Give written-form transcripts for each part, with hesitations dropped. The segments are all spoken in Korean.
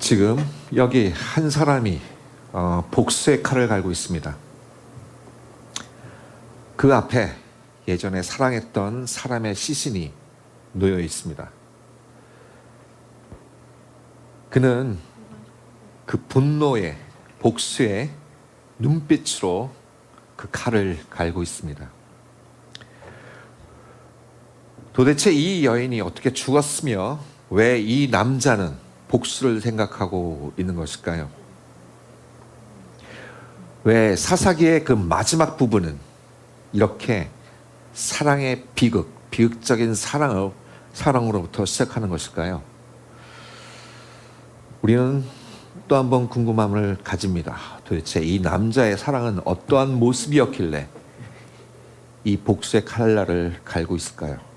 지금 여기 한 사람이 복수의 칼을 갈고 있습니다. 그 앞에 예전에 사랑했던 사람의 시신이 놓여 있습니다. 그는 그 분노의 복수의 눈빛으로 그 칼을 갈고 있습니다. 도대체 이 여인이 어떻게 죽었으며 왜 이 남자는 복수를 생각하고 있는 것일까요? 왜 사사기의 그 마지막 부분은 이렇게 사랑의 비극적인 사랑으로부터 시작하는 것일까요? 우리는 또 한 번 궁금함을 가집니다. 도대체 이 남자의 사랑은 어떠한 모습이었길래 이 복수의 칼날을 갈고 있을까요?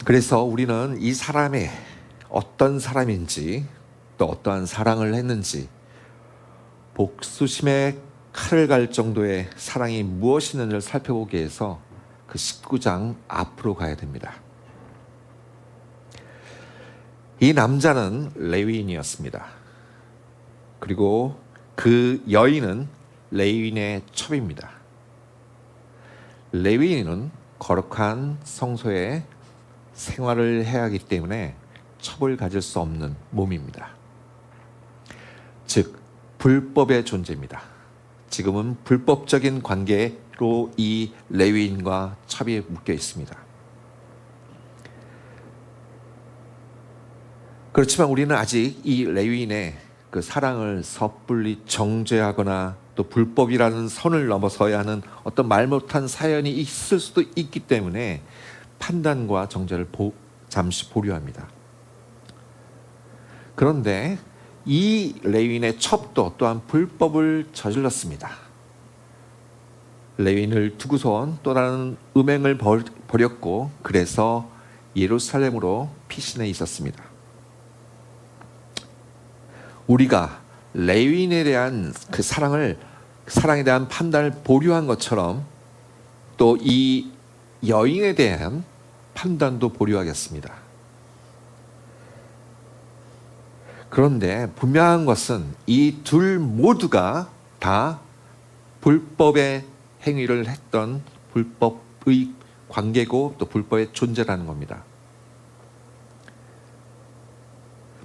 그래서 우리는 이 사람이 어떤 사람인지 또 어떠한 사랑을 했는지 복수심에 칼을 갈 정도의 사랑이 무엇이는지를 살펴보기 위해서 그 19장 앞으로 가야 됩니다. 이 남자는 레위인이었습니다. 그리고 그 여인은 레위인의 첩입니다. 레위인은 거룩한 성소에 생활을 해야 하기 때문에 첩을 가질 수 없는 몸입니다. 즉 불법의 존재입니다. 지금은 불법적인 관계로 이 레위인과 첩이 묶여 있습니다. 그렇지만 우리는 아직 이 레위인의 그 사랑을 섣불리 정죄하거나 또 불법이라는 선을 넘어서야 하는 어떤 말 못한 사연이 있을 수도 있기 때문에 판단과 정죄를 잠시 보류합니다. 그런데 이 레위인의 첩도 또한 불법을 저질렀습니다. 레위인을 두고선 또 다른 음행을 벌였고 그래서 예루살렘으로 피신해 있었습니다. 우리가 레위인에 대한 그 사랑에 대한 판단을 보류한 것처럼 또 이 여인에 대한 판단도 보류하겠습니다. 그런데 분명한 것은 이 둘 모두가 다 불법의 행위를 했던 불법의 관계고 또 불법의 존재라는 겁니다.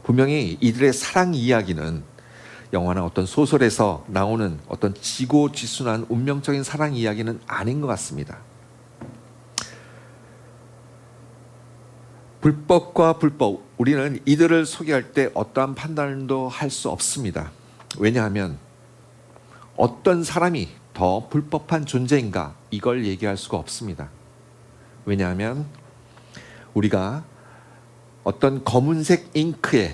분명히 이들의 사랑 이야기는 영화나 어떤 소설에서 나오는 어떤 지고지순한 운명적인 사랑 이야기는 아닌 것 같습니다. 불법과 불법, 우리는 이들을 소개할 때 어떠한 판단도 할 수 없습니다. 왜냐하면 어떤 사람이 더 불법한 존재인가 이걸 얘기할 수가 없습니다. 왜냐하면 우리가 어떤 검은색 잉크가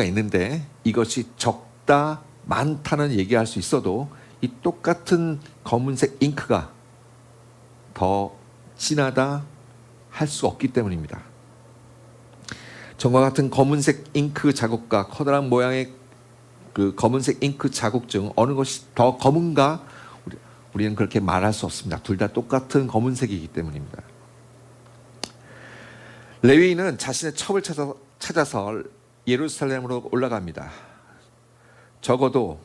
있는데 이것이 적다 많다는 얘기할 수 있어도 이 똑같은 검은색 잉크가 더 진하다 할 수 없기 때문입니다. 전과 같은 검은색 잉크 자국과 커다란 모양의 그 검은색 잉크 자국 중 어느 것이 더 검은가 우리는 그렇게 말할 수 없습니다. 둘 다 똑같은 검은색이기 때문입니다. 레위인은 자신의 첩을 찾아서 예루살렘으로 올라갑니다. 적어도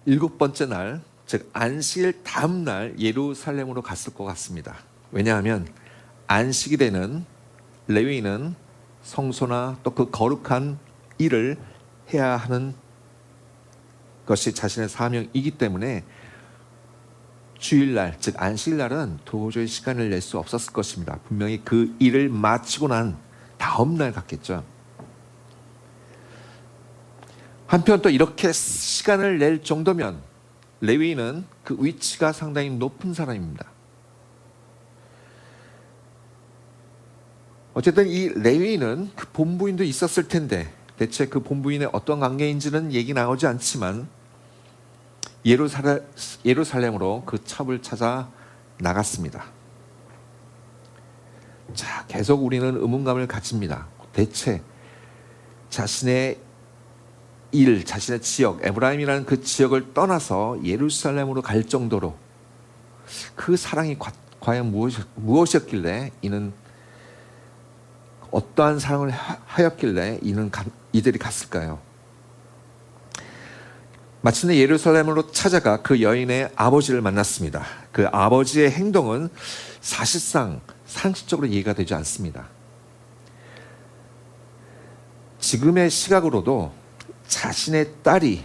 일곱 번째 날, 즉 안식일 다음 날 예루살렘으로 갔을 것 같습니다. 왜냐하면 안식일에는 레위인은 성소나 또 그 거룩한 일을 해야 하는 것이 자신의 사명이기 때문에 주일날, 즉 안식일날은 도저히 시간을 낼 수 없었을 것입니다. 분명히 그 일을 마치고 난 다음 날 갔겠죠. 한편 또 이렇게 시간을 낼 정도면 레위인은 그 위치가 상당히 높은 사람입니다. 어쨌든 이 레위인은 그 본부인도 있었을 텐데 대체 그 본부인의 어떤 관계인지는 얘기 나오지 않지만 예루살렘으로 그 첩을 찾아 나갔습니다. 자, 계속 우리는 의문감을 가집니다. 대체 자신의 자신의 지역, 에브라임이라는 그 지역을 떠나서 예루살렘으로 갈 정도로 그 사랑이 과연 무엇이었길래 이는 어떠한 사랑을 하였길래 이들이 갔을까요? 마침내 예루살렘으로 찾아가 그 여인의 아버지를 만났습니다. 그 아버지의 행동은 사실상 상식적으로 이해가 되지 않습니다. 지금의 시각으로도 자신의 딸이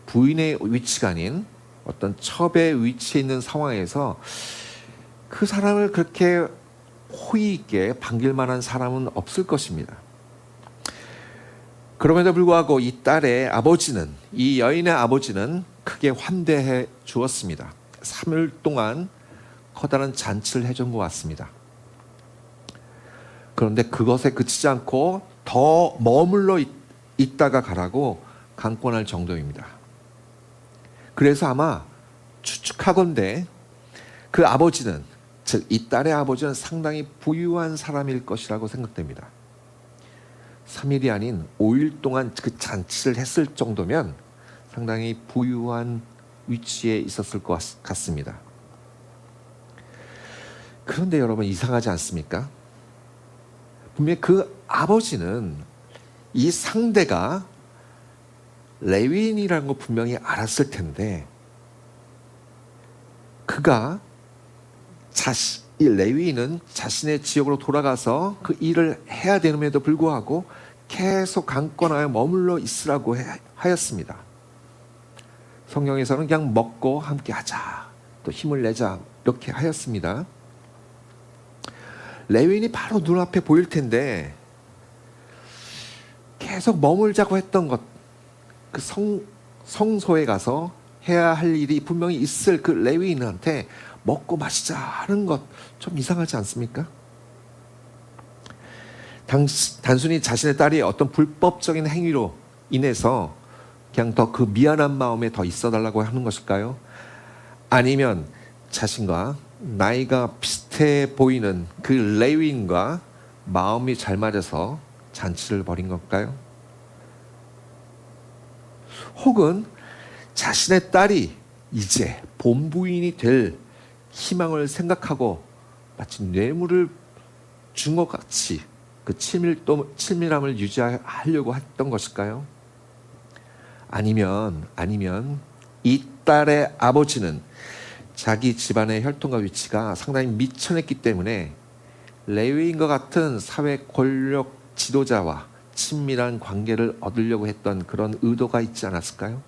부인의 위치가 아닌 어떤 첩의 위치에 있는 상황에서 그 사람을 그렇게 호의 있게 반길 만한 사람은 없을 것입니다. 그럼에도 불구하고 이 딸의 아버지는, 이 여인의 아버지는 크게 환대해 주었습니다. 3일 동안 커다란 잔치를 해준 것 같습니다. 그런데 그것에 그치지 않고 더 머물러 있다가 가라고 강권할 정도입니다. 그래서 아마 추측하건대 그 아버지는, 즉 이 딸의 아버지는 상당히 부유한 사람일 것이라고 생각됩니다. 3일이 아닌 5일 동안 그 잔치를 했을 정도면 상당히 부유한 위치에 있었을 것 같습니다. 그런데 여러분, 이상하지 않습니까? 분명히 그 아버지는 이 상대가 레위인이라는 거 분명히 알았을 텐데, 이 레위인은 자신의 지역으로 돌아가서 그 일을 해야 되는데도 불구하고 계속 강권하여 머물러 있으라고 하였습니다. 성경에서는 그냥 먹고 함께 하자, 또 힘을 내자, 이렇게 하였습니다. 레위인이 바로 눈앞에 보일 텐데 계속 머물자고 했던 것, 그 성소에 가서 해야 할 일이 분명히 있을 그 레위인한테 먹고 마시자 하는 것 좀 이상하지 않습니까? 단순히 자신의 딸이 어떤 불법적인 행위로 인해서 그냥 더 그 미안한 마음에 더 있어달라고 하는 것일까요? 아니면 자신과 나이가 비슷해 보이는 그 레위인과 마음이 잘 맞아서 잔치를 벌인 걸까요? 혹은 자신의 딸이 이제 본부인이 될 희망을 생각하고 마치 뇌물을 준 것 같이 그 친밀함을 유지하려고 했던 것일까요? 아니면 이 딸의 아버지는 자기 집안의 혈통과 위치가 상당히 미천했기 때문에 레위인과 같은 사회 권력 지도자와 친밀한 관계를 얻으려고 했던 그런 의도가 있지 않았을까요?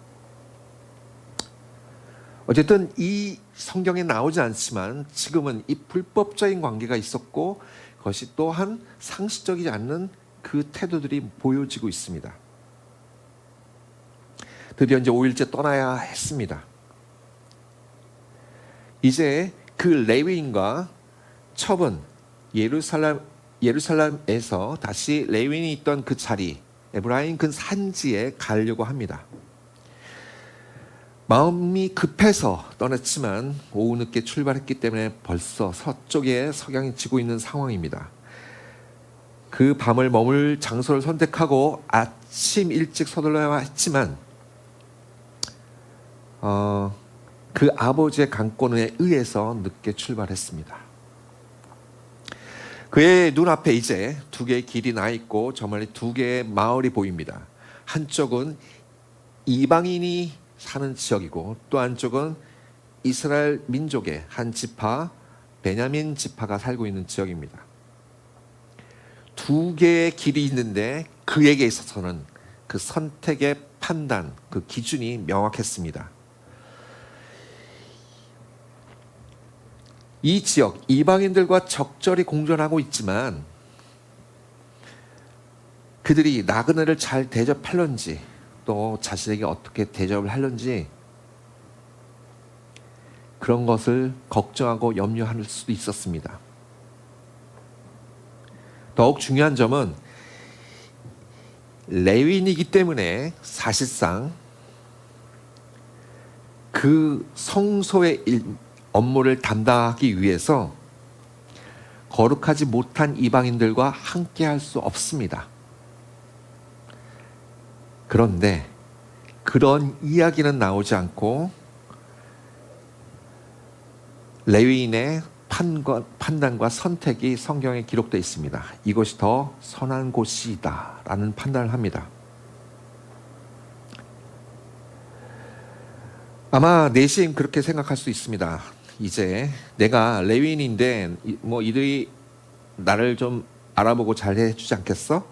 어쨌든 이 성경에 나오지 않지만 지금은 이 불법적인 관계가 있었고 그것이 또한 상식적이지 않는 그 태도들이 보여지고 있습니다. 드디어 이제 5일째 떠나야 했습니다. 이제 그 레위인과 첩은 예루살렘에서 다시 레위인이 있던 그 자리, 에브라임 그 산지에 가려고 합니다. 마음이 급해서 떠났지만 오후 늦게 출발했기 때문에 벌써 서쪽에 석양이 지고 있는 상황입니다. 그 밤을 머물 장소를 선택하고 아침 일찍 서둘러야 했지만 그 아버지의 강권에 의해서 늦게 출발했습니다. 그의 눈앞에 이제 두 개의 길이 나 있고 저 멀리 두 개의 마을이 보입니다. 한쪽은 이방인이 사는 지역이고 또 한쪽은 이스라엘 민족의 한 지파, 베냐민 지파가 살고 있는 지역입니다. 두 개의 길이 있는데 그에게 있어서는 그 선택의 판단, 그 기준이 명확했습니다. 이 지역, 이방인들과 적절히 공존하고 있지만 그들이 나그네를 잘 대접할런지 또 자신에게 어떻게 대접을 할런지 그런 것을 걱정하고 염려할 수도 있었습니다. 더욱 중요한 점은 레위인이기 때문에 사실상 그 성소의 업무를 담당하기 위해서 거룩하지 못한 이방인들과 함께 할 수 없습니다. 그런데 그런 이야기는 나오지 않고 레위인의 판단과 선택이 성경에 기록되어 있습니다. 이것이 더 선한 곳이다 라는 판단을 합니다. 아마 내심 그렇게 생각할 수 있습니다. 이제 내가 레위인인데 뭐 이들이 나를 좀 알아보고 잘 해주지 않겠어?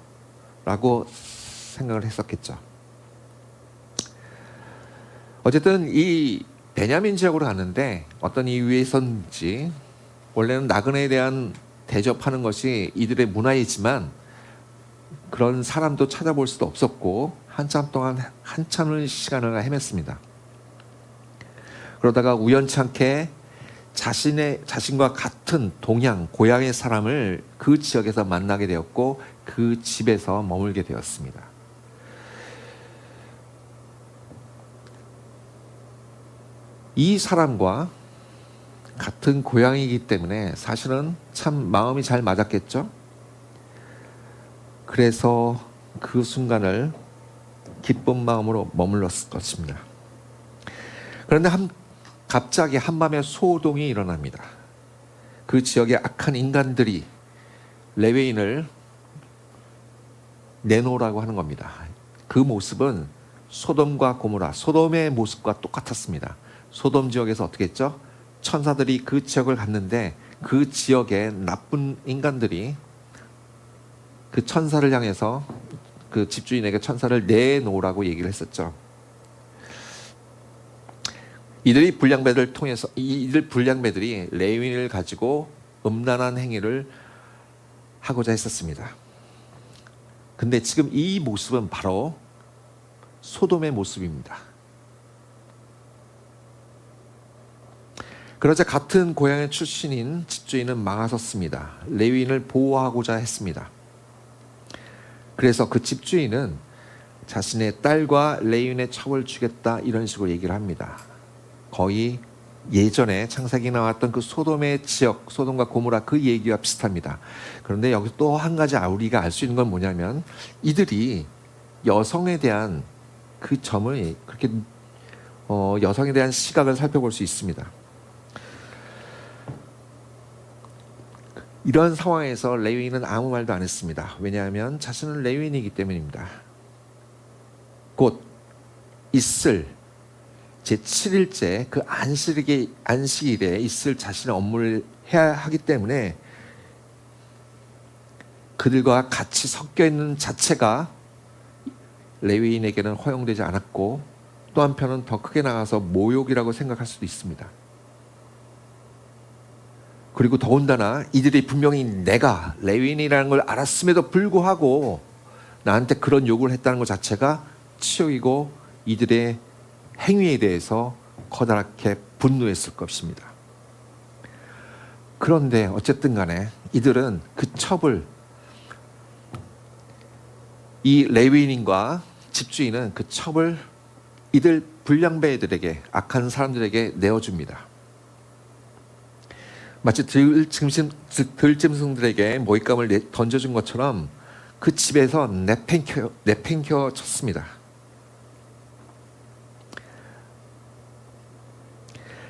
라고 생각을 했었겠죠. 어쨌든 이 베냐민 지역으로 갔는데 어떤 이유에서인지 원래는 나그네에 대한 대접하는 것이 이들의 문화이지만 그런 사람도 찾아볼 수도 없었고 한참을 시간을 헤맸습니다. 그러다가 우연찮게 자신과 같은 동양, 고향의 사람을 그 지역에서 만나게 되었고 그 집에서 머물게 되었습니다. 이 사람과 같은 고향이기 때문에 사실은 참 마음이 잘 맞았겠죠. 그래서 그 순간을 기쁜 마음으로 머물렀을 것입니다. 그런데 갑자기 한밤에 소동이 일어납니다. 그 지역의 악한 인간들이 레위인을 내놓으라고 하는 겁니다. 그 모습은 소돔과 고모라, 소돔의 모습과 똑같았습니다. 소돔 지역에서 어떻게 했죠? 천사들이 그 지역을 갔는데 그 지역의 나쁜 인간들이 그 천사를 향해서 그 집주인에게 천사를 내놓으라고 얘기를 했었죠. 이들 불량배들이 레위인을 가지고 음란한 행위를 하고자 했었습니다. 근데 지금 이 모습은 바로 소돔의 모습입니다. 그러자 같은 고향의 출신인 집주인은 망하섰습니다. 레위인을 보호하고자 했습니다. 그래서 그 집주인은 자신의 딸과 레위인의 첩을 주겠다 이런 식으로 얘기를 합니다. 거의 예전에 창세기 나왔던 그 소돔의 지역, 소돔과 고모라 그 얘기와 비슷합니다. 그런데 여기서 또 한 가지 우리가 알 수 있는 건 뭐냐면 이들이 여성에 대한 그 점을 그렇게 여성에 대한 시각을 살펴볼 수 있습니다. 이런 상황에서 레위인은 아무 말도 안 했습니다. 왜냐하면 자신은 레위인이기 때문입니다. 곧 있을 제7일째 그 안식일에 있을 자신의 업무를 해야 하기 때문에 그들과 같이 섞여 있는 자체가 레위인에게는 허용되지 않았고 또 한편은 더 크게 나가서 모욕이라고 생각할 수도 있습니다. 그리고 더군다나 이들이 분명히 내가 레위인이라는 걸 알았음에도 불구하고 나한테 그런 요구를 했다는 것 자체가 치욕이고 이들의 행위에 대해서 커다랗게 분노했을 것입니다. 그런데 어쨌든 간에 이들은 그 첩을 이 레위인과 집주인은 그 첩을 이들 불량배들에게 악한 사람들에게 내어줍니다. 마치 들짐승들에게 모잇감을 던져준 것처럼 그 집에서 내팽겨 쳤습니다.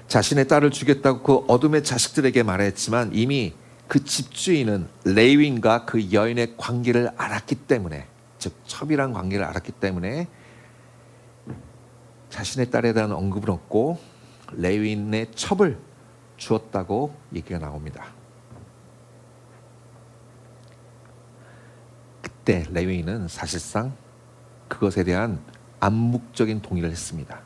자신의 딸을 주겠다고 그 어둠의 자식들에게 말했지만 이미 그 집주인은 레위인과 그 여인의 관계를 알았기 때문에, 즉 첩이란 관계를 알았기 때문에 자신의 딸에 대한 언급은 없고 레위인의 첩을 주었다고 얘기가 나옵니다. 그때 레위인은 사실상 그것에 대한 암묵적인 동의를 했습니다.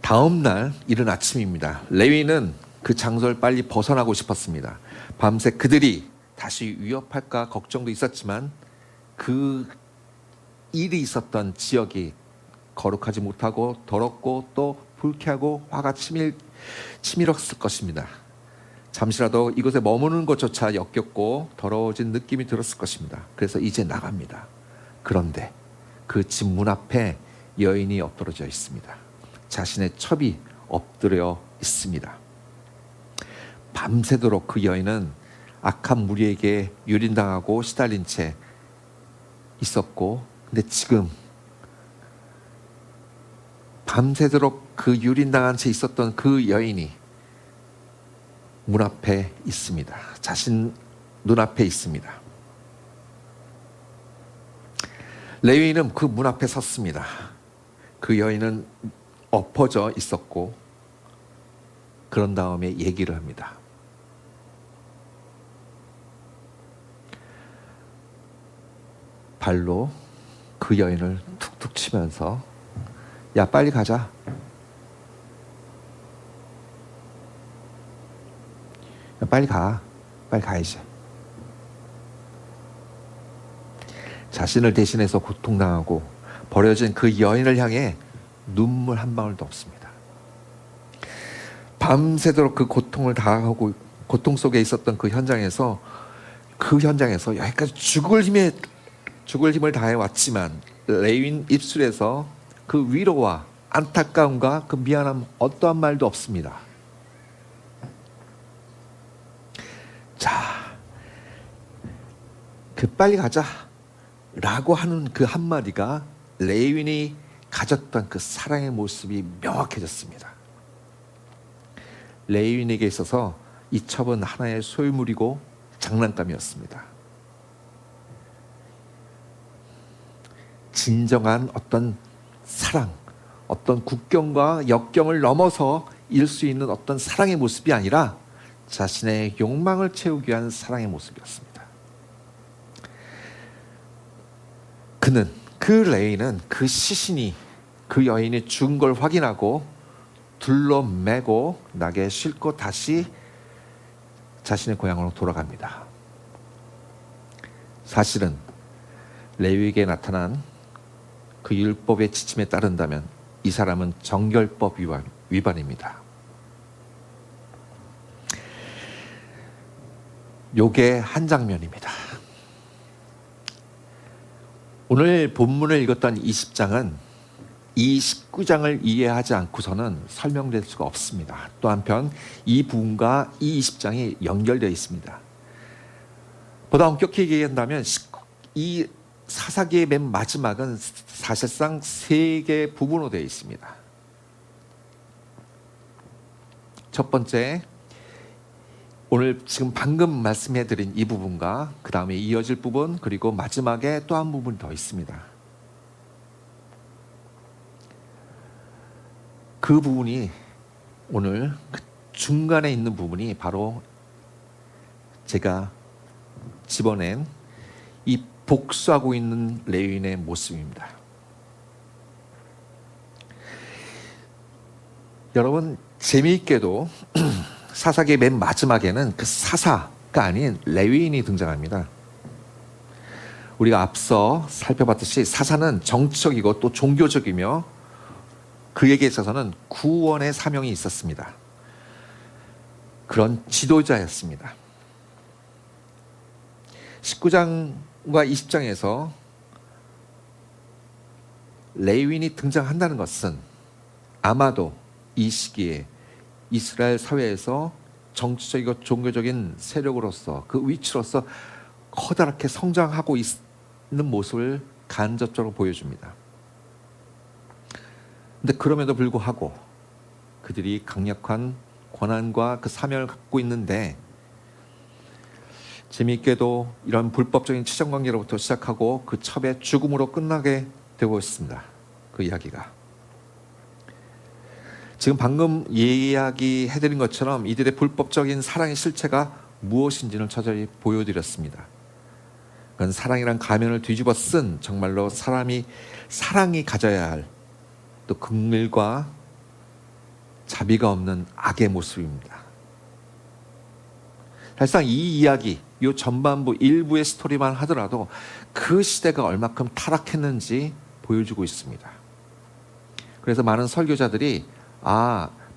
다음 날 이른 아침입니다. 레위인은 그 장소를 빨리 벗어나고 싶었습니다. 밤새 그들이 다시 위협할까 걱정도 있었지만 그 일이 있었던 지역이 거룩하지 못하고 더럽고 또 불쾌하고 화가 치밀었을 것입니다. 잠시라도 이곳에 머무는 것조차 역겹고 더러워진 느낌이 들었을 것입니다. 그래서 이제 나갑니다. 그런데 그 집 문 앞에 여인이 엎드러져 있습니다. 자신의 첩이 엎드려 있습니다. 밤새도록 그 여인은 악한 무리에게 유린당하고 시달린 채 있었고, 근데 지금 밤새도록 그 유린당한 채 있었던 그 여인이 문 앞에 있습니다. 자신 눈앞에 있습니다. 레위인은 그 문 앞에 섰습니다. 그 여인은 엎어져 있었고, 그런 다음에 얘기를 합니다. 발로 그 여인을 툭툭 치면서 야, 빨리 가자. 야, 빨리 가. 빨리 가야지. 자신을 대신해서 고통당하고 버려진 그 여인을 향해 눈물 한 방울도 없습니다. 밤새도록 그 고통을 다하고 고통 속에 있었던 그 현장에서 여기까지 죽을 힘을 다해 왔지만 레위인 입술에서 그 위로와 안타까움과 그 미안함 어떠한 말도 없습니다. 자, 그 빨리 가자 라고 하는 그 한마디가 레위인이 가졌던 그 사랑의 모습이 명확해졌습니다. 레위인에게 있어서 이 첩은 하나의 소유물이고 장난감이었습니다. 진정한 어떤 사랑, 어떤 국경과 역경을 넘어서 일 수 있는 어떤 사랑의 모습이 아니라 자신의 욕망을 채우기 위한 사랑의 모습이었습니다. 그 레위인은 그 시신이, 그 여인이 죽은 걸 확인하고 둘러매고 낙에 싣고 다시 자신의 고향으로 돌아갑니다. 사실은 레위에게 나타난 그 율법의 지침에 따른다면 이 사람은 정결법 위반입니다. 요게 한 장면입니다. 오늘 본문을 읽었던 20장은 이 19장을 이해하지 않고서는 설명될 수가 없습니다. 또 한편 이 부분과 이 20장이 연결되어 있습니다. 보다 엄격히 얘기한다면 이 사사기의 맨 마지막은 사실상 세 개의 부분으로 되어 있습니다. 첫 번째, 오늘 지금 방금 말씀해드린 이 부분과 그 다음에 이어질 부분, 그리고 마지막에 또 한 부분이 더 있습니다. 그 부분이 오늘 그 중간에 있는 부분이 바로 제가 집어낸 이 복수하고 있는 레위인의 모습입니다. 여러분, 재미있게도 사사기의 맨 마지막에는 그 사사가 아닌 레위인이 등장합니다. 우리가 앞서 살펴봤듯이 사사는 정치적이고 또 종교적이며 그에게 있어서는 구원의 사명이 있었습니다. 그런 지도자였습니다. 19장과 20장에서 레위인이 등장한다는 것은 아마도 이 시기에 이스라엘 사회에서 정치적이고 종교적인 세력으로서 그 위치로서 커다랗게 성장하고 있는 모습을 간접적으로 보여줍니다. 근데 그럼에도 불구하고 그들이 강력한 권한과 그 사명을 갖고 있는데, 재미있게도 이런 불법적인 치정관계로부터 시작하고 그 첩의 죽음으로 끝나게 되고 있습니다. 그 이야기가 지금 방금 이야기해드린 것처럼 이들의 불법적인 사랑의 실체가 무엇인지를 저절히 보여드렸습니다. 그건 사랑이란 가면을 뒤집어 쓴 정말로 사랑이 가져야 할 또 긍휼과 자비가 없는 악의 모습입니다. 사실상 이 이야기, 이 전반부 일부의 스토리만 하더라도 그 시대가 얼마큼 타락했는지 보여주고 있습니다. 그래서 많은 설교자들이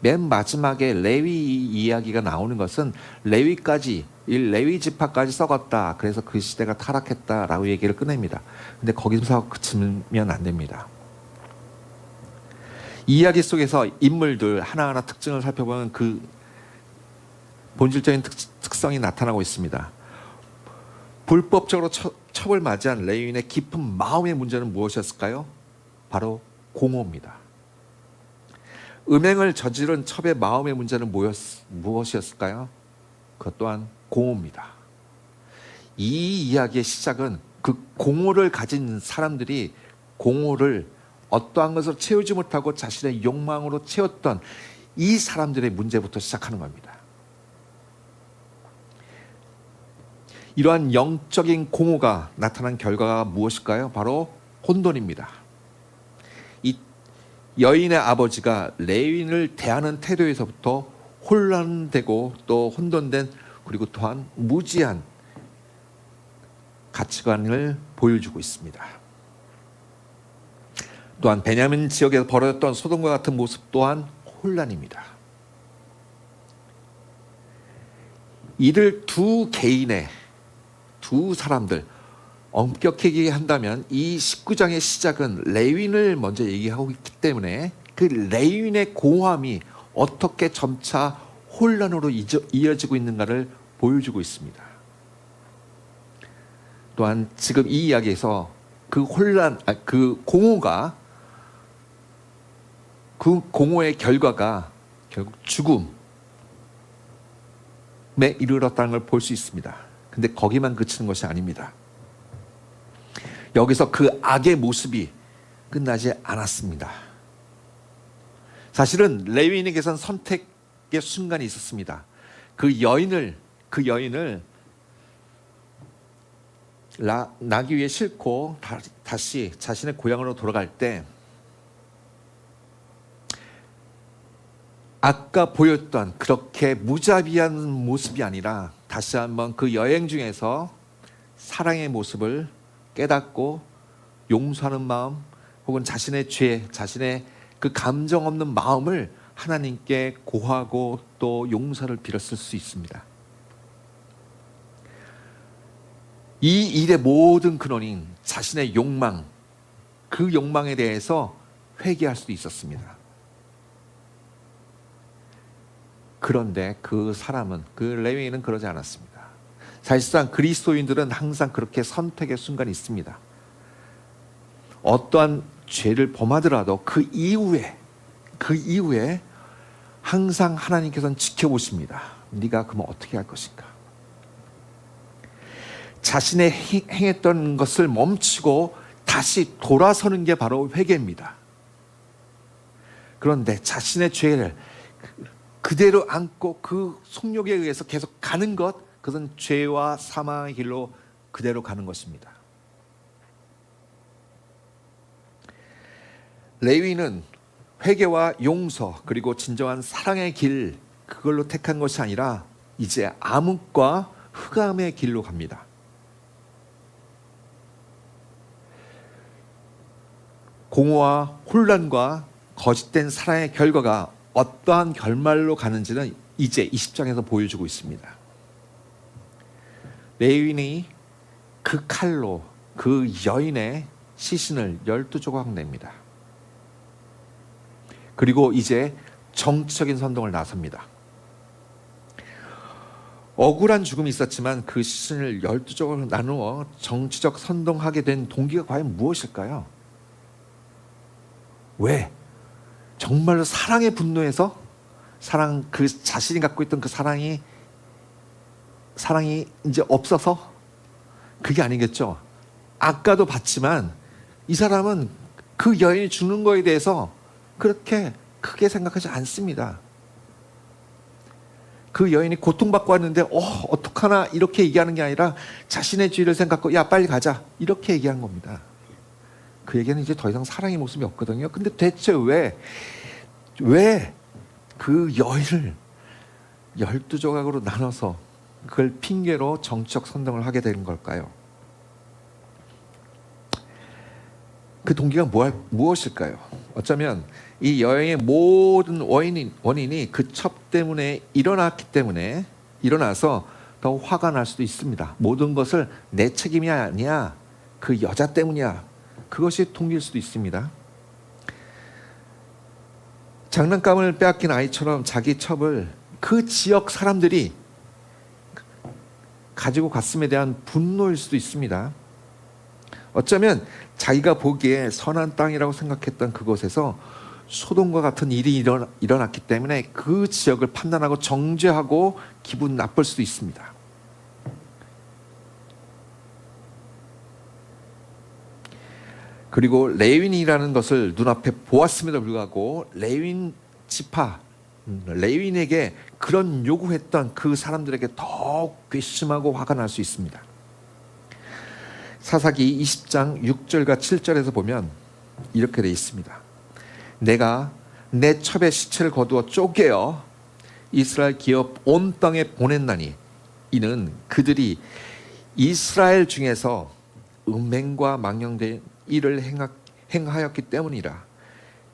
맨 마지막에 레위 이야기가 나오는 것은 레위까지, 레위 지파까지 썩었다, 그래서 그 시대가 타락했다라고 얘기를 꺼냅니다. 근데 거기서 그치면 안 됩니다. 이 이야기 속에서 인물들 하나하나 특징을 살펴보면 그 본질적인 특성이 나타나고 있습니다. 불법적으로 첩을 맞이한 레위인의 깊은 마음의 문제는 무엇이었을까요? 바로 공허입니다. 음행을 저지른 첩의 마음의 문제는 무엇이었을까요? 그것 또한 공허입니다. 이 이야기의 시작은 그 공허를 가진 사람들이 공허를 어떠한 것을 채우지 못하고 자신의 욕망으로 채웠던 이 사람들의 문제부터 시작하는 겁니다. 이러한 영적인 공허가 나타난 결과가 무엇일까요? 바로 혼돈입니다. 이 여인의 아버지가 레위인을 대하는 태도에서부터 혼란되고 또 혼돈된, 그리고 또한 무지한 가치관을 보여주고 있습니다. 또한 베냐민 지역에서 벌어졌던 소돔과 같은 모습 또한 혼란입니다. 이들 두 개인의, 두 사람들, 엄격히 얘기한다면 이 19장의 시작은 레위인을 먼저 얘기하고 있기 때문에 그 레위인의 공허함이 어떻게 점차 혼란으로 이어지고 있는가를 보여주고 있습니다. 또한 지금 이 이야기에서 그 혼란, 그 공허가, 그 공허의 결과가 결국 죽음에 이르렀다는 걸 볼 수 있습니다. 근데 거기만 그치는 것이 아닙니다. 여기서 그 악의 모습이 끝나지 않았습니다. 사실은 레위인에게선 선택의 순간이 있었습니다. 그 여인을 나귀 위에 싣고 다시 자신의 고향으로 돌아갈 때 아까 보였던 그렇게 무자비한 모습이 아니라 다시 한번 그 여행 중에서 사랑의 모습을 깨닫고 용서하는 마음, 혹은 자신의 죄, 자신의 그 감정 없는 마음을 하나님께 고하고 또 용서를 빌었을 수 있습니다. 이 일의 모든 근원인 자신의 욕망, 그 욕망에 대해서 회개할 수도 있었습니다. 그런데 그 사람은, 그 레위인은 그러지 않았습니다. 사실상 그리스도인들은 항상 그렇게 선택의 순간이 있습니다. 어떠한 죄를 범하더라도 그 이후에 항상 하나님께서는 지켜보십니다. 네가 그러면 어떻게 할 것인가? 자신의 행했던 것을 멈추고 다시 돌아서는 게 바로 회개입니다. 그런데 자신의 죄를 그대로 안고 그 속욕에 의해서 계속 가는 것, 그것은 죄와 사망의 길로 그대로 가는 것입니다. 레위인은 회개와 용서, 그리고 진정한 사랑의 길, 그걸로 택한 것이 아니라 이제 암흑과 흑암의 길로 갑니다. 공허와 혼란과 거짓된 사랑의 결과가 어떠한 결말로 가는지는 이제 20장에서 보여주고 있습니다. 레위인이 그 칼로 그 여인의 시신을 12조각 냅니다. 그리고 이제 정치적인 선동을 나섭니다. 억울한 죽음이 있었지만 그 시신을 12조각으로 나누어 정치적 선동하게 된 동기가 과연 무엇일까요? 왜? 정말로 사랑의 분노에서, 그 자신이 갖고 있던 그 사랑이 이제 없어서? 그게 아니겠죠. 아까도 봤지만 이 사람은 그 여인이 죽는 거에 대해서 그렇게 크게 생각하지 않습니다. 그 여인이 고통받고 왔는데 어떡하나 이렇게 얘기하는 게 아니라 자신의 죄를 생각하고 야 빨리 가자 이렇게 얘기한 겁니다. 그에게는 이제 더 이상 사랑의 모습이 없거든요. 근데 대체 왜 그 여인을 12조각으로 나눠서 그걸 핑계로 정치적 선동을 하게 되는 걸까요? 그 동기가 무엇일까요? 어쩌면 이 여행의 모든 원인이 그 첩 때문에 일어나서 더 화가 날 수도 있습니다. 모든 것을 내 책임이 아니야, 그 여자 때문이야, 그것이 동기일 수도 있습니다. 장난감을 빼앗긴 아이처럼 자기 첩을 그 지역 사람들이 가지고 갔음에 대한 분노일 수도 있습니다. 어쩌면 자기가 보기에 선한 땅이라고 생각했던 그곳에서 소돔과 같은 일이 일어났기 때문에 그 지역을 판단하고 정죄하고 기분 나쁠 수도 있습니다. 그리고 레위인이라는 것을 눈앞에 보았음에도 불구하고 레위인 지파, 레위인에게 그런 요구했던 그 사람들에게 더욱 괘씸하고 화가 날 수 있습니다. 사사기 20장 6절과 7절에서 보면 이렇게 되어 있습니다. 내가 내 첩의 시체를 거두어 쪼개어 이스라엘 기업 온 땅에 보냈나니 이는 그들이 이스라엘 중에서 음행과 망령된 일을 행하였기 때문이라.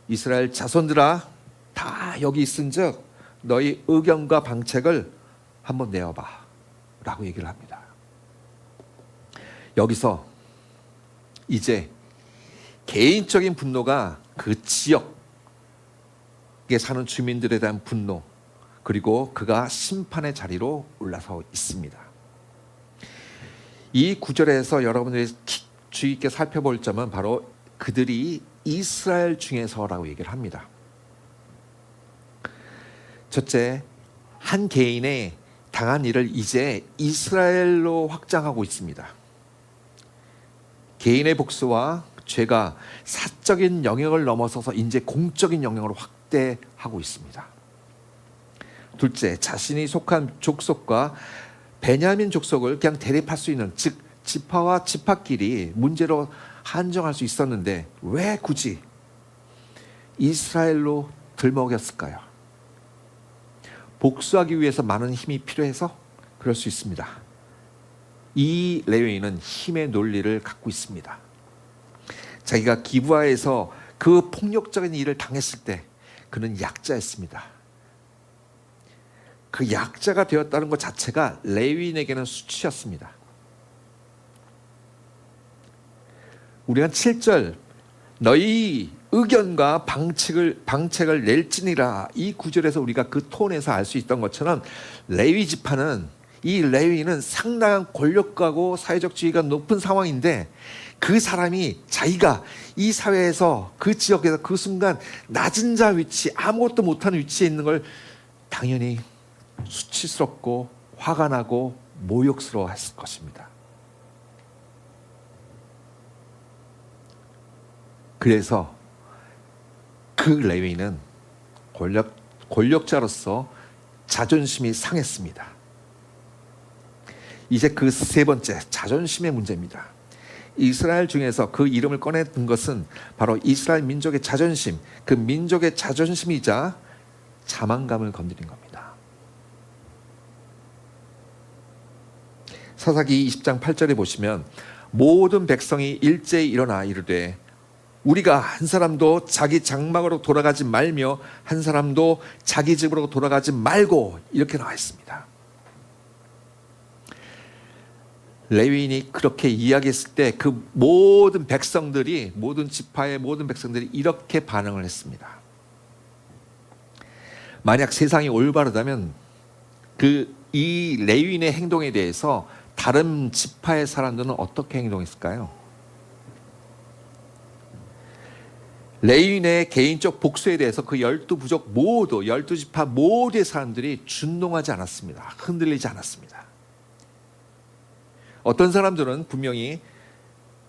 이스라엘 자손들아 다 여기 있은즉 너희 의견과 방책을 한번 내어봐 라고 얘기를 합니다. 여기서 이제 개인적인 분노가 그 지역에 사는 주민들에 대한 분노, 그리고 그가 심판의 자리로 올라서 있습니다. 이 구절에서 여러분들이 주의 있게 살펴볼 점은 바로 그들이 이스라엘 중에서라고 얘기를 합니다. 첫째, 한 개인의 당한 일을 이제 이스라엘로 확장하고 있습니다. 개인의 복수와 죄가 사적인 영역을 넘어서서 이제 공적인 영역으로 확대하고 있습니다. 둘째, 자신이 속한 족속과 베냐민 족속을 그냥 대립할 수 있는, 즉 지파와 지파끼리 문제로 한정할 수 있었는데 왜 굳이 이스라엘로 들먹였을까요? 복수하기 위해서 많은 힘이 필요해서 그럴 수 있습니다. 이 레위인은 힘의 논리를 갖고 있습니다. 자기가 기브아에서 그 폭력적인 일을 당했을 때 그는 약자였습니다. 그 약자가 되었다는 것 자체가 레위인에게는 수치였습니다. 우리가 7절 너희 의견과 방책을 낼지니라, 이 구절에서 우리가 그 톤에서 알 수 있던 것처럼 레위 지파는, 이 레위인은 상당한 권력가고 사회적 지위가 높은 상황인데 그 사람이 자기가 이 사회에서 그 지역에서 그 순간 낮은 자 위치, 아무것도 못하는 위치에 있는 걸 당연히 수치스럽고 화가 나고 모욕스러워 했을 것입니다. 그래서 그 레위인은 권력자로서 자존심이 상했습니다. 이제 그 세 번째, 자존심의 문제입니다. 이스라엘 중에서 그 이름을 꺼내든 것은 바로 이스라엘 민족의 자존심, 그 민족의 자존심이자 자만감을 건드린 겁니다. 사사기 20장 8절에 보시면 모든 백성이 일제히 일어나 이르되 우리가 한 사람도 자기 장막으로 돌아가지 말며 한 사람도 자기 집으로 돌아가지 말고, 이렇게 나와 있습니다. 레위인이 그렇게 이야기했을 때 그 모든 백성들이, 모든 지파의 모든 백성들이 이렇게 반응을 했습니다. 만약 세상이 올바르다면 이 레위인의 행동에 대해서 다른 지파의 사람들은 어떻게 행동했을까요? 레위인의 개인적 복수에 대해서 그 12부족 모두, 12지파 모두의 사람들이 준동하지 않았습니다. 흔들리지 않았습니다. 어떤 사람들은 분명히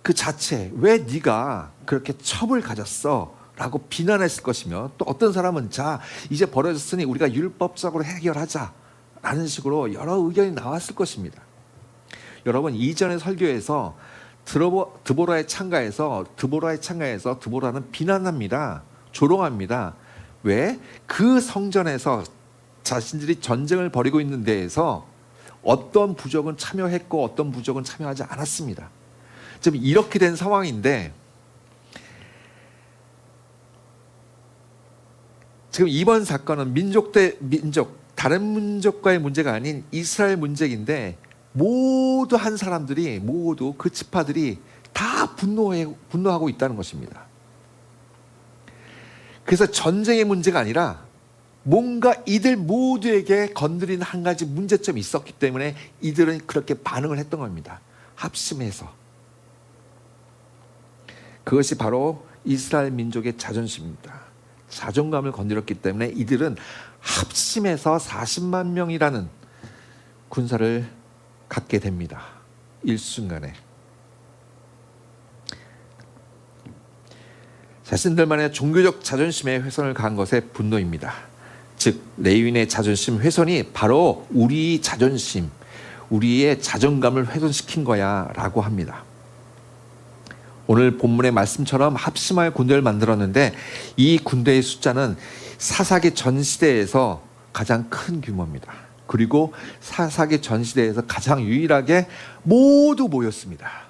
그 자체, 왜 네가 그렇게 첩을 가졌어? 라고 비난했을 것이며, 또 어떤 사람은 자, 이제 벌어졌으니 우리가 율법적으로 해결하자 라는 식으로 여러 의견이 나왔을 것입니다. 여러분, 이전의 설교에서 드보라의 창가에서 드보라는 비난합니다. 조롱합니다. 왜? 그 성전에서 자신들이 전쟁을 벌이고 있는 데에서 어떤 부족은 참여했고 어떤 부족은 참여하지 않았습니다. 지금 이렇게 된 상황인데, 지금 이번 사건은 민족 대 민족, 다른 민족과의 문제가 아닌 이스라엘 문제인데, 모두 한 사람들이, 모두 그 지파들이 다 분노하고 있다는 것입니다. 그래서 전쟁의 문제가 아니라 뭔가 이들 모두에게 건드린 한 가지 문제점이 있었기 때문에 이들은 그렇게 반응을 했던 겁니다. 합심해서. 그것이 바로 이스라엘 민족의 자존심입니다. 자존감을 건드렸기 때문에 이들은 합심해서 40만 명이라는 군사를 갖게 됩니다. 일순간에. 자신들만의 종교적 자존심에 훼손을 가한 것에 분노입니다. 즉 레위인의 자존심 훼손이 바로 우리 자존심, 우리의 자존감을 훼손시킨 거야 라고 합니다. 오늘 본문의 말씀처럼 합심하여 군대를 만들었는데 이 군대의 숫자는 사사기 전시대에서 가장 큰 규모입니다. 그리고 사사기 전시대에서 가장 유일하게 모두 모였습니다.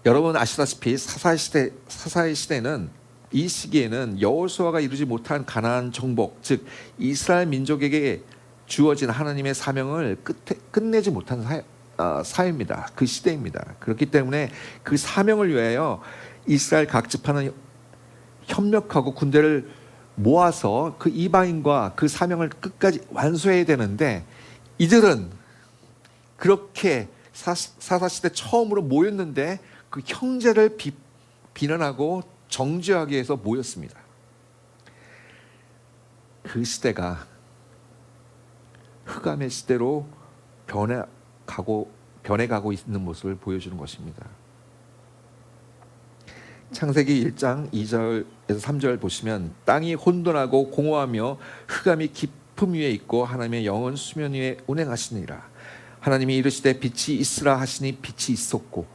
여러분 아시다시피 사사의 시대는 이 시기에는 여호수아가 이루지 못한 가나안 정복, 즉 이스라엘 민족에게 주어진 하나님의 사명을 끝내지 못한 사회입니다. 그 시대입니다. 그렇기 때문에 그 사명을 위하여 이스라엘 각 지파는 협력하고 군대를 모아서 그 이방인과 그 사명을 끝까지 완수해야 되는데 이들은 그렇게 사사시대 처음으로 모였는데 그 형제를 비난하고 정죄하기 위해서 모였습니다. 그 시대가 흑암의 시대로 변해가고 있는 모습을 보여주는 것입니다. 창세기 1장 2절에서 3절 보시면 땅이 혼돈하고 공허하며 흑암이 깊음 위에 있고 하나님의 영은 수면 위에 운행하시니라. 하나님이 이르시되 빛이 있으라 하시니 빛이 있었고.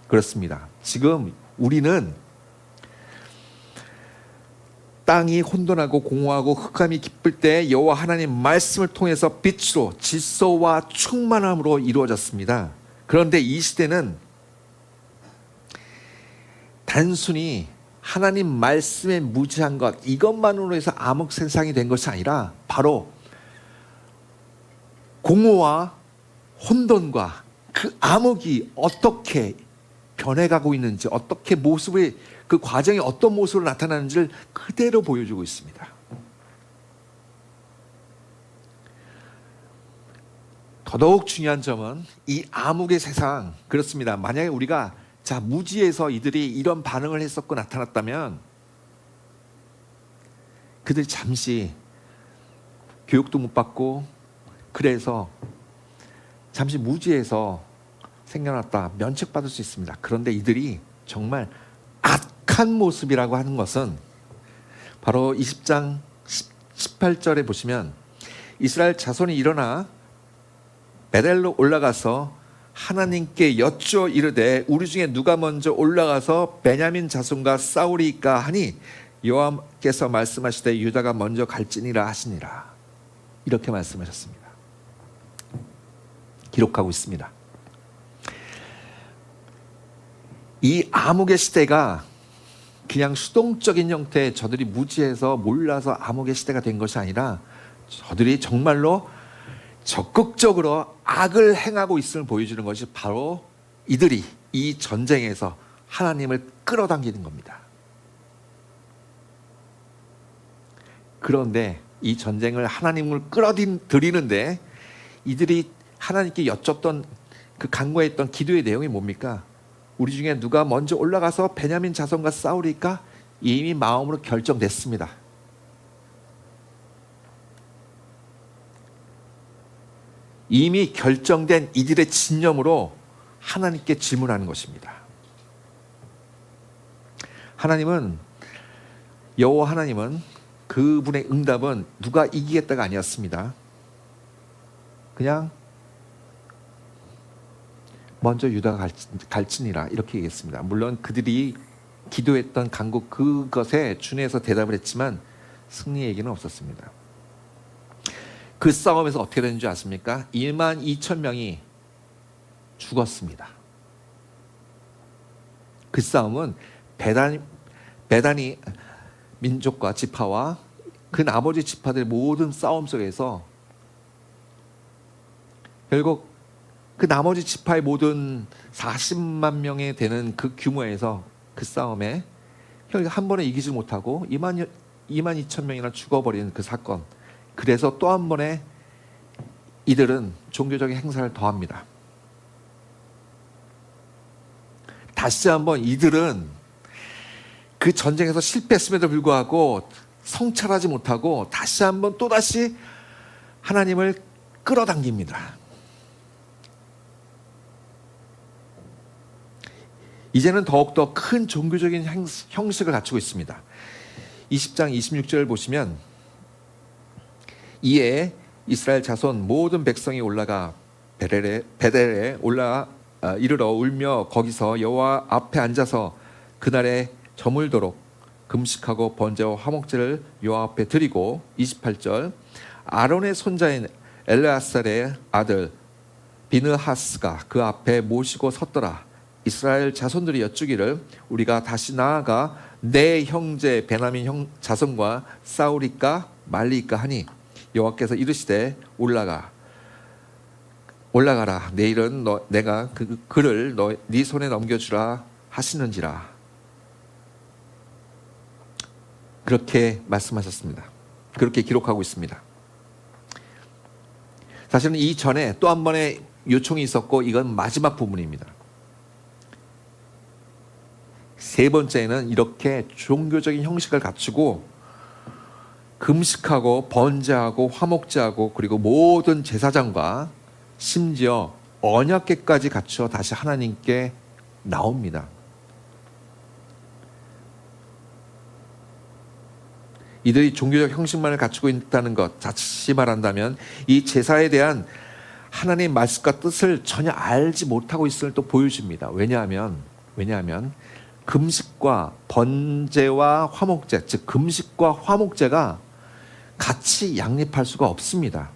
그렇습니다. 지금 우리는 땅이 혼돈하고 공허하고 흑암이 깊을 때 여호와 하나님 말씀을 통해서 빛으로 질서와 충만함으로 이루어졌습니다. 그런데 이 시대는 단순히 하나님 말씀에 무지한 것 이것만으로 해서 암흑 세상이 된 것이 아니라 바로 공허와 혼돈과 그 암흑이 어떻게 변해가고 있는지, 어떻게 모습의 그 과정이 어떤 모습으로 나타나는지를 그대로 보여주고 있습니다. 더더욱 중요한 점은 이 암흑의 세상, 그렇습니다. 만약에 우리가 무지에서 이들이 이런 반응을 했었고 나타났다면 그들이 잠시 교육도 못 받고 그래서 잠시 무지에서 생겨났다 면책받을 수 있습니다. 그런데 이들이 정말 악한 모습이라고 하는 것은 바로 20장 18절에 보시면 이스라엘 자손이 일어나 베델로 올라가서 하나님께 여쭈어 이르되 우리 중에 누가 먼저 올라가서 베냐민 자손과 싸우리까 하니 여호와께서 말씀하시되 유다가 먼저 갈지니라 하시니라. 이렇게 말씀하셨습니다. 기록하고 있습니다. 이 암흑의 시대가 그냥 수동적인 형태의 저들이 무지해서 몰라서 암흑의 시대가 된 것이 아니라 저들이 정말로 적극적으로 악을 행하고 있음을 보여주는 것이 바로 이들이 이 전쟁에서 하나님을 끌어당기는 겁니다. 그런데 이 전쟁을 하나님을 끌어들이는데 이들이 하나님께 여쭙던 그 간구했던 기도의 내용이 뭡니까? 우리 중에 누가 먼저 올라가서 베냐민 자손과 싸우리까? 이미 마음으로 결정됐습니다. 이미 결정된 이들의 진념으로 하나님께 질문하는 것입니다. 여호와 하나님은 그분의 응답은 누가 이기겠다가 아니었습니다. 그냥 먼저 유다가 갈지니라 이렇게 얘기했습니다. 물론 그들이 기도했던 간구 그것에 준해서 대답을 했지만 승리의 얘기는 없었습니다. 그 싸움에서 어떻게 되는 줄 아십니까? 1만 2천 명이 죽었습니다. 그 싸움은 베다니 민족과 지파와 그 나머지 지파들의 모든 싸움 속에서 결국 그 나머지 지파의 모든 40만 명에 되는 그 규모에서 그 싸움에 결국 한 번에 이기지 못하고 2만 2천 명이나 죽어버리는 그 사건. 그래서 또 한 번에 이들은 종교적인 행사를 더합니다. 다시 한번 이들은 그 전쟁에서 실패했음에도 불구하고 성찰하지 못하고 다시 한번 또다시 하나님을 끌어당깁니다. 이제는 더욱더 큰 종교적인 형식을 갖추고 있습니다. 20장 26절을 보시면 이에 이스라엘 자손 모든 백성이 올라가 베델에 올라 이르러 울며 거기서 여호와 앞에 앉아서 그날에 저물도록 금식하고 번제와 화목제를 여호와 앞에 드리고 28절 아론의 손자인 엘르아살의 아들 비느하스가 그 앞에 모시고 섰더라. 이스라엘 자손들이 여쭈기를 우리가 다시 나아가 내 형제 베냐민 형 자손과 싸우리까 말리까 하니 여호와께서 이르시되 올라가라 내일은 내가 그를 네 손에 넘겨주라 하시는지라. 그렇게 말씀하셨습니다. 그렇게 기록하고 있습니다. 사실은 이전에 또 한 번의 요청이 있었고 이건 마지막 부분입니다. 세 번째는 이렇게 종교적인 형식을 갖추고 금식하고 번제하고 화목제하고 그리고 모든 제사장과 심지어 언약궤까지 갖추어 다시 하나님께 나옵니다. 이들이 종교적 형식만을 갖추고 있다는 것 다시 말한다면 이 제사에 대한 하나님의 말씀과 뜻을 전혀 알지 못하고 있음을 또 보여줍니다. 왜냐하면 금식과 번제와 화목제, 즉 금식과 화목제가 같이 양립할 수가 없습니다.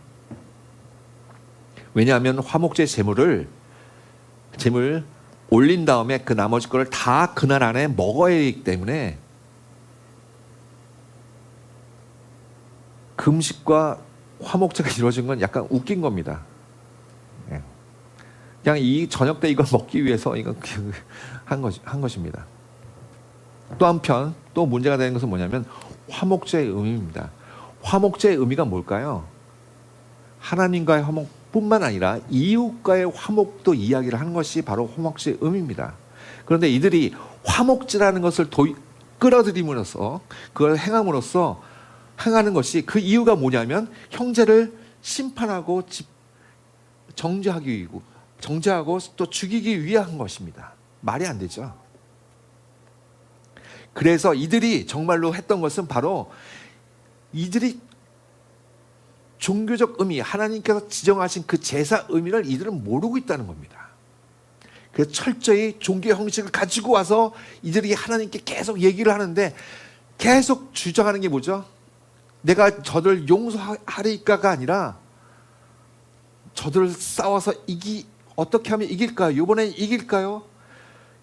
왜냐하면 화목제 제물을 올린 다음에 그 나머지 거를 다 그날 안에 먹어야 하기 때문에 금식과 화목제가 이루어진 건 약간 웃긴 겁니다. 그냥 이 저녁 때 이걸 먹기 위해서 이거 한 것입니다. 또 한편 또 문제가 되는 것은 뭐냐면 화목제의 의미입니다. 화목제의 의미가 뭘까요? 하나님과의 화목뿐만 아니라 이웃과의 화목도 이야기를 하는 것이 바로 화목제의 의미입니다. 그런데 이들이 화목제라는 것을 끌어들임으로써 그걸 행하는 것이 그 이유가 뭐냐면 형제를 심판하고 정죄하고 또 죽이기 위한 것입니다. 말이 안 되죠. 그래서 이들이 정말로 했던 것은 바로 이들이 종교적 의미, 하나님께서 지정하신 그 제사 의미를 이들은 모르고 있다는 겁니다. 그래서 철저히 종교 형식을 가지고 와서 이들이 하나님께 계속 얘기를 하는데 계속 주장하는 게 뭐죠? 내가 저들 용서하리까가 아니라 저들을 싸워서 어떻게 하면 이길까요? 이번엔 이길까요?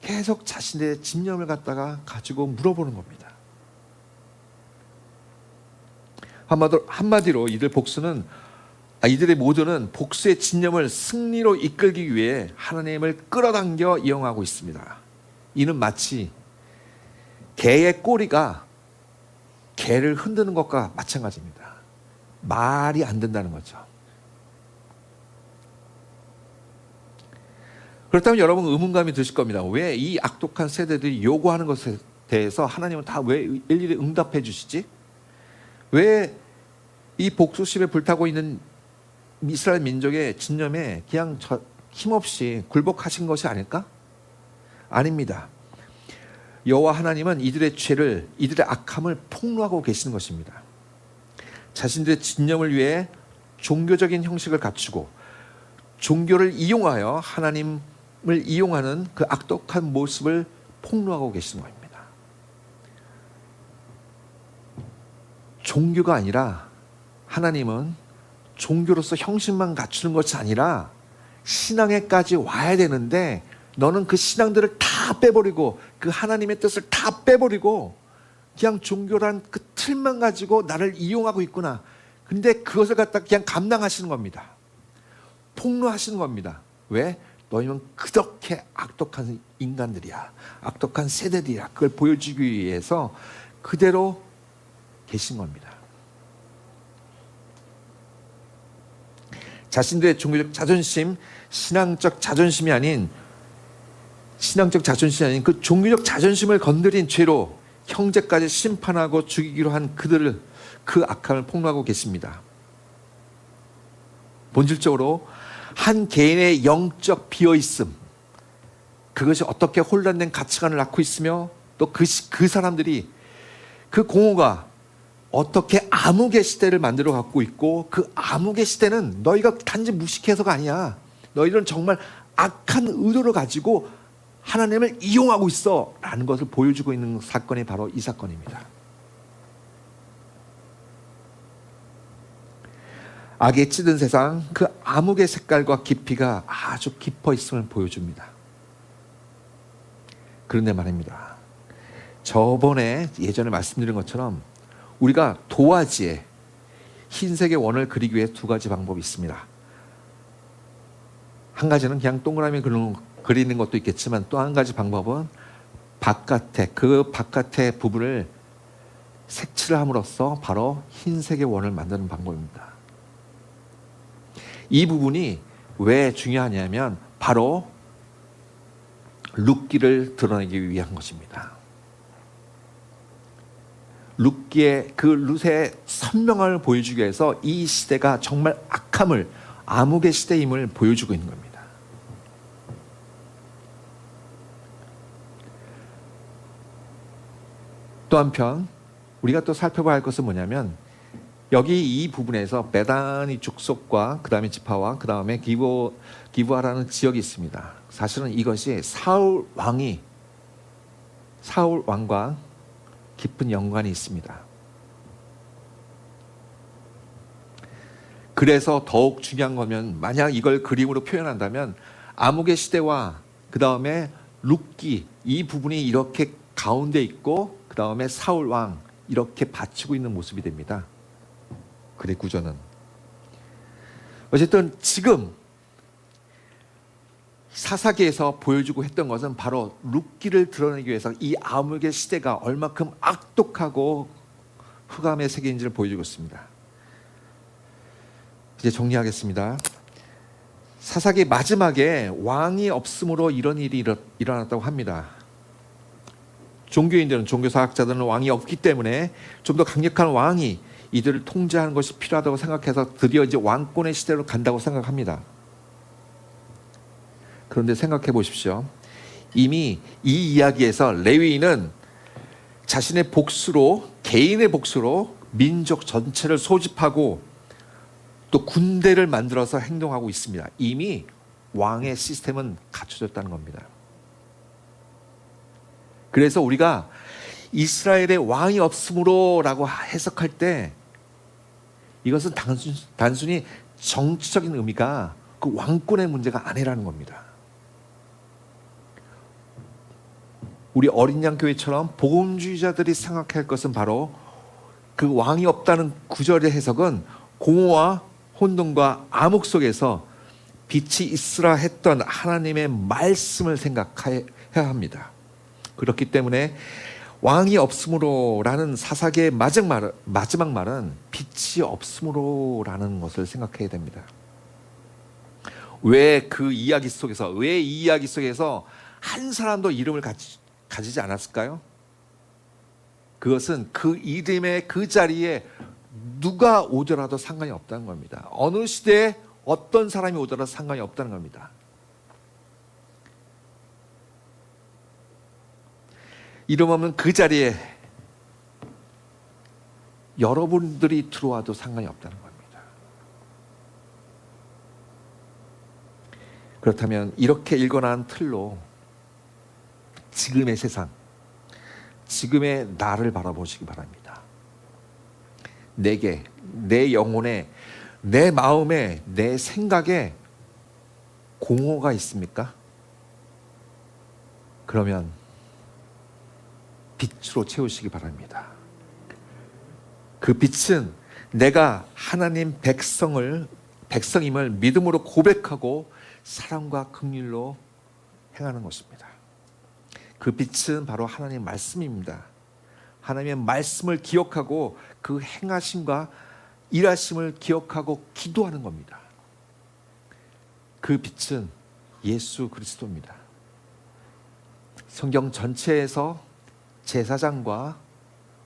계속 자신의 집념을 갖다가 가지고 물어보는 겁니다. 한마디로 이들의 모두는 복수의 진념을 승리로 이끌기 위해 하나님을 끌어당겨 이용하고 있습니다. 이는 마치 개의 꼬리가 개를 흔드는 것과 마찬가지입니다. 말이 안 된다는 거죠. 그렇다면 여러분 의문감이 드실 겁니다. 왜 이 악독한 세대들이 요구하는 것에 대해서 하나님은 다 왜 일일이 응답해 주시지? 왜 이 복수심에 불타고 있는 이스라엘 민족의 진념에 그냥 힘없이 굴복하신 것이 아닐까? 아닙니다. 여호와 하나님은 이들의 죄를, 이들의 악함을 폭로하고 계시는 것입니다. 자신들의 진념을 위해 종교적인 형식을 갖추고 종교를 이용하여 하나님을 이용하는 그 악독한 모습을 폭로하고 계시는 겁니다. 종교가 아니라 하나님은 종교로서 형식만 갖추는 것이 아니라 신앙에까지 와야 되는데 너는 그 신앙들을 다 빼버리고 그 하나님의 뜻을 다 빼버리고 그냥 종교란 그 틀만 가지고 나를 이용하고 있구나. 근데 그것을 갖다 그냥 감당하시는 겁니다. 폭로하시는 겁니다. 왜? 너희는 그렇게 악독한 인간들이야. 악독한 세대들이야. 그걸 보여주기 위해서 그대로 계신 겁니다. 자신들의 종교적 자존심, 신앙적 자존심이 아닌 그 종교적 자존심을 건드린 죄로 형제까지 심판하고 죽이기로 한 그들을 그 악함을 폭로하고 계십니다. 본질적으로 한 개인의 영적 비어있음, 그것이 어떻게 혼란된 가치관을 낳고 있으며 또 그 사람들이 그 공허가 어떻게 암흑의 시대를 만들어 갖고 있고 그 암흑의 시대는 너희가 단지 무식해서가 아니야. 너희들은 정말 악한 의도를 가지고 하나님을 이용하고 있어 라는 것을 보여주고 있는 사건이 바로 이 사건입니다. 악에 찌든 세상, 그 암흑의 색깔과 깊이가 아주 깊어 있음을 보여줍니다. 그런데 말입니다, 저번에 예전에 말씀드린 것처럼 우리가 도화지에 흰색의 원을 그리기 위해 두 가지 방법이 있습니다. 한 가지는 그냥 동그라미 그리는 것도 있겠지만 또 한 가지 방법은 그 바깥의 부분을 색칠을 함으로써 바로 흰색의 원을 만드는 방법입니다. 이 부분이 왜 중요하냐면 바로 룻기를 드러내기 위한 것입니다. 룻의 선명함을 보여주기 위해서 이 시대가 정말 악함을, 암흑의 시대임을 보여주고 있는 겁니다. 또 한편 우리가 또 살펴봐야 할 것은 뭐냐면 여기 이 부분에서 베다니 족속과 그 다음에 지파와 그 다음에 기브아라는 지역이 있습니다. 사실은 이것이 사울 왕과 깊은 연관이 있습니다. 그래서 더욱 중요한 거면 만약 이걸 그림으로 표현한다면 암흑의 시대와 그 다음에 룻기 이 부분이 이렇게 가운데 있고 그 다음에 사울 왕 이렇게 받치고 있는 모습이 됩니다. 글의 구조는 어쨌든 지금 사사기에서 보여주고 했던 것은 바로 룻기를 드러내기 위해서 이 암흑의 시대가 얼마큼 악독하고 흑암의 세계인지를 보여주고 있습니다. 이제 정리하겠습니다. 사사기 마지막에 왕이 없음으로 이런 일이 일어났다고 합니다. 종교인들은, 종교사학자들은 왕이 없기 때문에 좀 더 강력한 왕이 이들을 통제하는 것이 필요하다고 생각해서 드디어 이제 왕권의 시대로 간다고 생각합니다. 그런데 생각해 보십시오. 이미 이 이야기에서 레위인은 자신의 복수로, 개인의 복수로 민족 전체를 소집하고 또 군대를 만들어서 행동하고 있습니다. 이미 왕의 시스템은 갖춰졌다는 겁니다. 그래서 우리가 이스라엘의 왕이 없으므로 라고 해석할 때 이것은 단순히 정치적인 의미가 그 왕권의 문제가 아니라는 겁니다. 우리 어린 양 교회처럼 복음주의자들이 생각할 것은 바로 그 왕이 없다는 구절의 해석은 공허와 혼돈과 암흑 속에서 빛이 있으라 했던 하나님의 말씀을 생각해야 합니다. 그렇기 때문에 왕이 없으므로라는 사사기의 마지막 말은 빛이 없으므로라는 것을 생각해야 됩니다. 왜 이 이야기 속에서 한 사람도 이름을 가지지 않았을까요? 그것은 그 이름의 그 자리에 누가 오더라도 상관이 없다는 겁니다. 어느 시대에 어떤 사람이 오더라도 상관이 없다는 겁니다. 이름 없는 그 자리에 여러분들이 들어와도 상관이 없다는 겁니다. 그렇다면 이렇게 일관한 틀로 지금의 세상, 지금의 나를 바라보시기 바랍니다. 내게, 내 영혼에, 내 마음에, 내 생각에 공허가 있습니까? 그러면 빛으로 채우시기 바랍니다. 그 빛은 내가 하나님 백성임을 믿음으로 고백하고 사랑과 긍휼로 행하는 것입니다. 그 빛은 바로 하나님의 말씀입니다. 하나님의 말씀을 기억하고 그 행하심과 일하심을 기억하고 기도하는 겁니다. 그 빛은 예수 그리스도입니다. 성경 전체에서 제사장과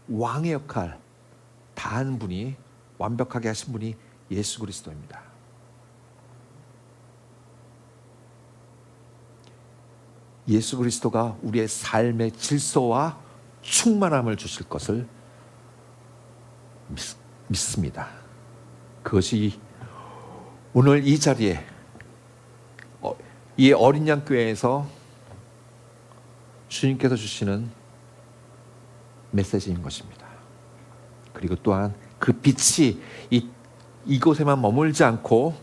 왕의 역할 다 한 분이, 완벽하게 하신 분이 예수 그리스도입니다. 예수 그리스도가 우리의 삶의 질서와 충만함을 주실 것을 믿습니다. 그것이 오늘 이 자리에, 이 어린 양 교회에서 주님께서 주시는 메시지인 것입니다. 그리고 또한 그 빛이 이곳에만 머물지 않고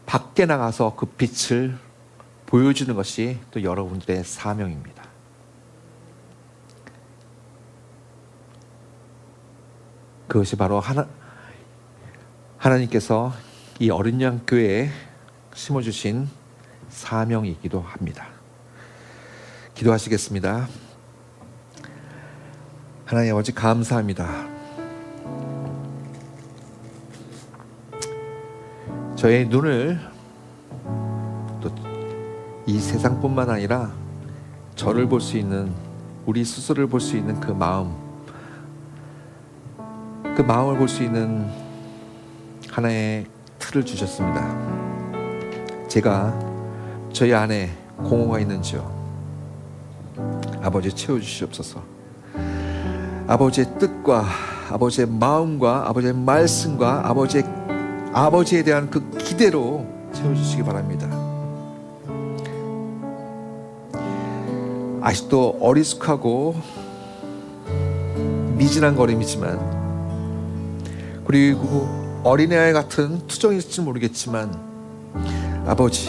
밖에 나가서 그 빛을 보여주는 것이 또 여러분들의 사명입니다. 그것이 바로 하나님께서 이 어린 양 교회에 심어주신 사명이기도 합니다. 기도하시겠습니다. 하나님 아버지, 감사합니다. 저의 눈을 또 이 세상뿐만 아니라 저를 볼 수 있는, 우리 스스로를 볼 수 있는 그 마음을 볼 수 있는 하나의 틀을 주셨습니다. 제가 저희 안에 공허가 있는지요, 아버지 채워주시옵소서. 아버지의 뜻과 아버지의 마음과 아버지의 말씀과 아버지에 대한 그 기대로 채워주시기 바랍니다. 아직도 어리숙하고 미진한 걸음이지만, 그리고 어린아이 같은 투정일지 모르겠지만, 아버지,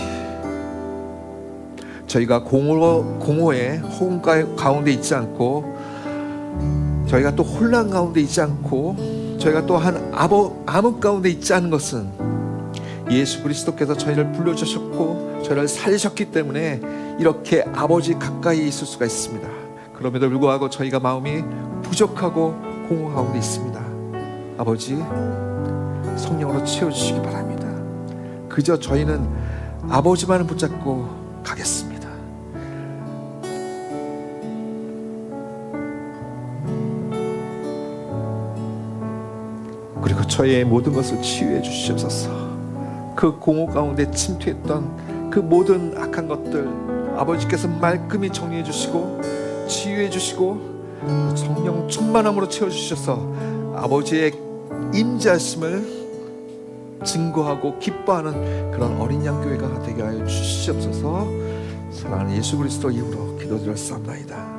저희가 공허의 호응 가운데 있지 않고, 저희가 또 혼란 가운데 있지 않고, 저희가 또한 암흑 가운데 있지 않은 것은 예수 그리스도께서 저희를 불러주셨고 저희를 살리셨기 때문에 이렇게 아버지 가까이 있을 수가 있습니다. 그럼에도 불구하고 저희가 마음이 부족하고 공허 가운데 있습니다. 아버지, 성령으로 채워주시기 바랍니다. 그저 저희는 아버지만을 붙잡고 가겠습니다. 그리고 저희의 모든 것을 치유해 주시옵소서. 그 공허 가운데 침투했던 그 모든 악한 것들 아버지께서 말끔히 정리해 주시고 치유해 주시고 성령 충만함으로 채워주셔서 아버지의 임재하심을 증거하고 기뻐하는 그런 어린 양 교회가 되게 하여 주시옵소서. 사랑하는 예수 그리스도 이름으로 기도드렸사옵나이다.